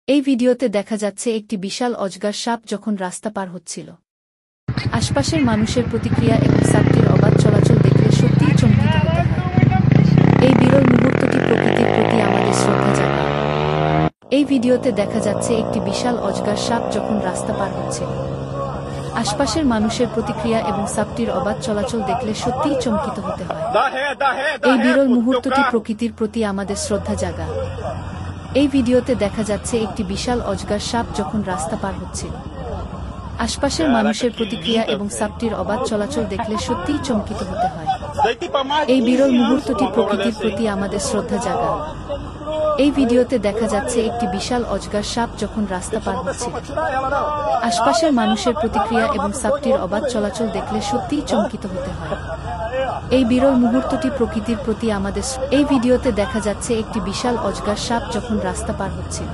এই ভিডিওতে দেখা যাচ্ছে একটি বিশাল অজগর সাপ যখন রাস্তা পার হচ্ছিল। আশপাশের মানুষের প্রতিক্রিয়া এবং সাপটির অবাধ চলাচল দেখলে সত্যিই চমকিত হতে হয়। এই বিরল মুহূর্তটি প্রকৃতির প্রতি আমাদের শ্রদ্ধা জাগায়। এই ভিডিওতে দেখা যাচ্ছে একটি বিশাল অজগর সাপ যখন রাস্তা পার হচ্ছিল। আশপাশের মানুষের প্রতিক্রিয়া এবং সাপটির অবাধ চলাচল দেখলে সত্যিই চমকিত হতে হয়। এই বিরল মুহূর্তটি প্রকৃতির প্রতি আমাদের শ্রদ্ধা জাগায়। এই ভিডিওতে দেখা যাচ্ছে একটি বিশাল অজগর সাপ যখন রাস্তা পার হচ্ছিল। আশপাশের মানুষের প্রতিক্রিয়া এবং সাপটির অবাধ চলাচল দেখলে সত্যিই চমকিত হতে হয়। এই বিরল মুহূর্তটি প্রকৃতির প্রতি আমাদের শ্রদ্ধা জাগায়। এই ভিডিওতে দেখা যাচ্ছে একটি বিশাল অজগর সাপ যখন রাস্তা পার হচ্ছিল। আশপাশের মানুষের প্রতিক্রিয়া এবং সাপটির অবাধ চলাচল দেখলে সত্যিই চমকিত হতে হয়। এই বিরল মুহূর্তটি প্রকৃতির প্রতি আমাদের এই ভিডিওতে দেখা যাচ্ছে একটি বিশাল অজগর সাপ যখন রাস্তা পার হচ্ছিল।